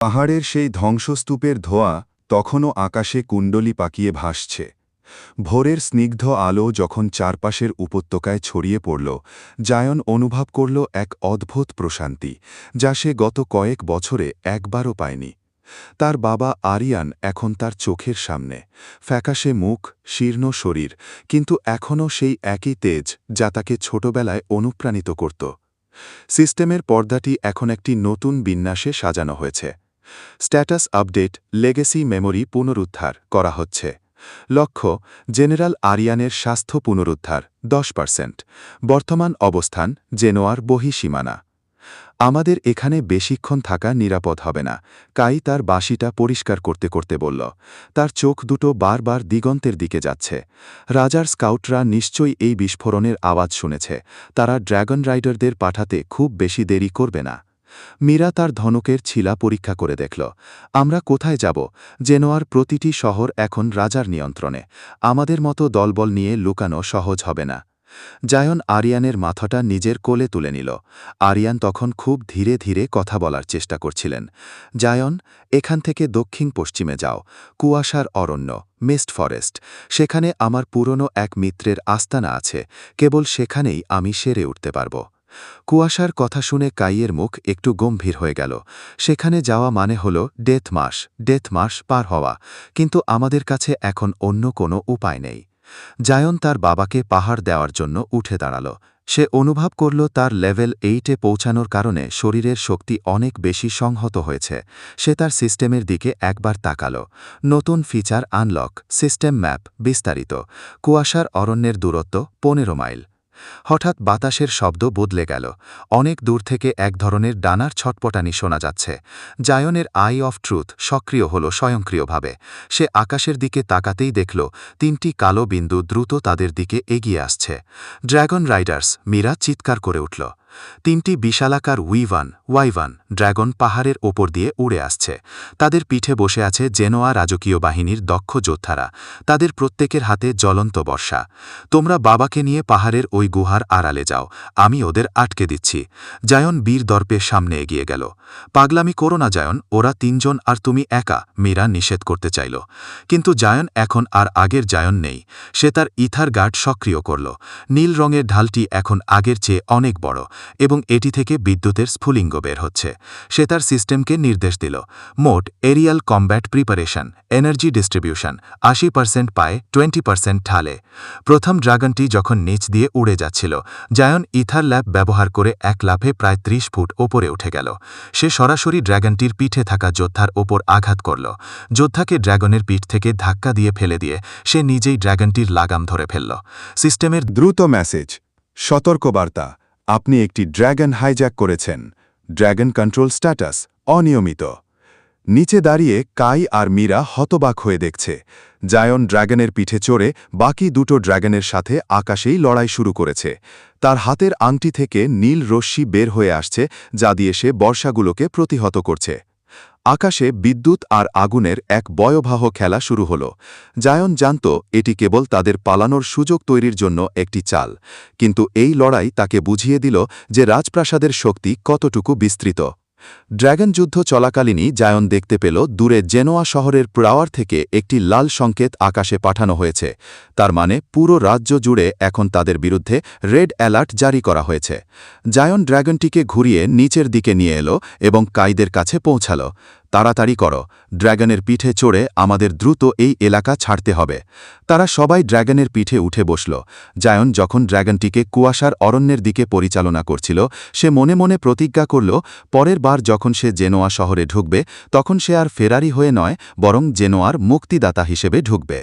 পাহাড়ের সেই ধ্বংসস্তূপের ধোঁয়া তখনও আকাশে কুণ্ডলী পাকিয়ে ভাসছে। ভোরের স্নিগ্ধ আলো যখন চারপাশের উপত্যকায় ছড়িয়ে পড়ল, জায়ন অনুভব করল এক অদ্ভুত প্রশান্তি, যা সে গত কয়েক বছরে একবারও পায়নি। তার বাবা আরিয়ান এখন তার চোখের সামনে, ফ্যাকাশে মুখ, শীর্ণ শরীর, কিন্তু এখনও সেই একই তেজ যা তাকে ছোটবেলায় অনুপ্রাণিত করত। সিস্টেমের পর্দাটি এখন একটি নতুন বিন্যাসে সাজানো হয়েছে। স্ট্যাটাস আপডেট, লেগেসি মেমোরি পুনরুদ্ধার করা হচ্ছে। লক্ষ্য, জেনারেল আরিয়ানের স্বাস্থ্য পুনরুদ্ধার 10%। বর্তমান অবস্থান জেনোয়ার বহিঃসীমানা। আমাদের এখানে বেশিক্ষণ থাকা নিরাপদ হবে না, কাই তার বাঁশিটা পরিষ্কার করতে করতে বলল। তার চোখ দুটো বারবার দিগন্তের দিকে যাচ্ছে। রাজার স্কাউটরা নিশ্চয়ই এই বিস্ফোরণের আওয়াজ শুনেছে। তারা ড্র্যাগন রাইডারদের পাঠাতে খুব বেশি দেরি করবে না। মীরা তার ধনুকের ছিলা পরীক্ষা করে দেখল। আমরা কোথায় যাব? জেনোয়ার প্রতিটি শহর এখন রাজার নিয়ন্ত্রণে। আমাদের মতো দলবল নিয়ে লুকানো সহজ হবে না। জায়ন আরিয়ানের মাথাটা নিজের কোলে তুলে নিল। আরিয়ান তখন খুব ধীরে ধীরে কথা বলার চেষ্টা করছিলেন। জায়ন, এখান থেকে দক্ষিণ পশ্চিমে যাও, কুয়াশার অরণ্য, মিস্ট ফরেস্ট। সেখানে আমার পুরনো এক মিত্রের আস্তানা আছে, কেবল সেখানেই আমি সেরে উঠতে পারব। কুয়াশার কথা শুনে কাইয়ের মুখ একটু গম্ভীর হয়ে গেল। সেখানে যাওয়া মানে হল ডেথ মাস পার হওয়া, কিন্তু আমাদের কাছে এখন অন্য কোনো উপায় নেই। জায়ন তার বাবাকে পাহাড় দেওয়ার জন্য উঠে দাঁড়াল। সে অনুভব করল তার লেভেল 8-এ পৌঁছানোর কারণে শরীরের শক্তি অনেক বেশি সংহত হয়েছে। সে তার সিস্টেমের দিকে একবার তাকাল। নতুন ফিচার আনলক, সিস্টেম ম্যাপ বিস্তারিত। কুয়াশার অরণ্যের দূরত্ব 15 মাইল। হঠাৎ বাতাসের শব্দ বদলে গেল। অনেক দূর থেকে এক ধরনের ডানার ছটপটানি শোনা যাচ্ছে। জায়নের আই অফ ট্রুথ সক্রিয় হল স্বয়ংক্রিয়ভাবে। সে আকাশের দিকে তাকাতেই দেখল 3টি কালো বিন্দু দ্রুত তাদের দিকে এগিয়ে আসছে। ড্র্যাগন রাইডার্স, মীরা চিৎকার করে উঠল। 3টি বিশালাকার ওয়াইভান ড্র্যাগন পাহাড়ের ওপর দিয়ে উড়ে আসছে। তাদের পিঠে বসে আছে জেনোয়া রাজকীয় বাহিনীর দক্ষ যোদ্ধারা। তাদের প্রত্যেকের হাতে জ্বলন্ত বর্শা। তোমরা বাবাকে নিয়ে পাহাড়ের ওই গুহার আড়ালে যাও, আমি ওদের আটকে দিচ্ছি। জায়ন বীর দর্পে সামনে এগিয়ে গেল। পাগলামি করো না জায়ন, ওরা 3 জন আর তুমি একা, মীরা নিষেধ করতে চাইল। কিন্তু জায়ন এখন আর আগের জায়ন নেই। সে তার ইথার গার্ড সক্রিয় করল। নীল রঙের ঢালটি এখন আগের চেয়ে অনেক বড়, এবং এটি থেকে বিদ্যুতের স্ফুলিঙ্গ বের হচ্ছে। সে তার সিস্টেমকে নির্দেশ দিল, মোট aerial combat preparation, energy distribution 80% পায়ে, 20% ঢালে। প্রথম ড্রাগনটি যখন নিচ দিয়ে উড়ে যাচ্ছিল, জায়ন ইথার ল্যাব ব্যবহার করে এক লাফে প্রায় 30 ফুট ওপরে উঠে গেল। সে সরাসরি ড্র্যাগনটির পিঠে থাকা যোদ্ধার ওপর আঘাত করল। যোদ্ধাকে ড্র্যাগনের পিঠ থেকে ধাক্কা দিয়ে ফেলে দিয়ে সে নিজেই ড্র্যাগনটির লাগাম ধরে ফেলল। সিস্টেমের দ্রুত মেসেজ, সতর্কবার্তা, আপনি একটি ড্র্যাগন হাইজ্যাক করেছেন। ড্র্যাগন কন্ট্রোল স্ট্যাটাস অনিয়মিত। নিচে দাঁড়িয়ে কাই আর মীরা হতবাক হয়ে দেখছে। জায়ন ড্র্যাগনের পিঠে চড়ে বাকি দুটো ড্র্যাগনের সাথে আকাশেই লড়াই শুরু করেছে। তার হাতের আংটি থেকে নীল রশ্মি বের হয়ে আসছে, যা দিয়ে সে বর্ষাগুলোকে প্রতিহত করছে। আকাশে বিদ্যুৎ আর আগুনের এক ভয়াবহ খেলা শুরু হল। জায়ন জানত এটি কেবল তাদের পালানোর সুযোগ তৈরির জন্য একটি চাল, কিন্তু এই লড়াই তাকে বুঝিয়ে দিল যে রাজপ্রাসাদের শক্তি কতটুকু বিস্তৃত। ড্র্যাগন যুদ্ধ চলাকালীনই জায়ন দেখতে পেল দূরে জেনোয়া শহরের টাওয়ার থেকে একটি লাল সংকেত আকাশে পাঠানো হয়েছে। তার মানে পুরো রাজ্য জুড়ে এখন তাদের বিরুদ্ধে রেড অ্যালার্ট জারি করা হয়েছে। জায়ন ড্র্যাগনটিকে ঘুরিয়ে নিচের দিকে নিয়ে এলো এবং কাইদের কাছে পৌঁছাল। তাড়াতাড়ি করো, ড্র্যাগনের পিঠে চড়ে আমাদের দ্রুত এই এলাকা ছাড়তে হবে। তারা সবাই ড্র্যাগনের পিঠে উঠে বসল। জায়ন যখন ড্র্যাগনটিকে কুয়াশার অরণ্যের দিকে পরিচালনা করছিল, সে মনে মনে প্রতিজ্ঞা করল, পরের বার যখন সে জেনোয়া শহরে ঢুকবে, তখন সে আর ফেরারি হয়ে নয়, বরং জেনোয়ার মুক্তিদাতা হিসেবে ঢুকবে।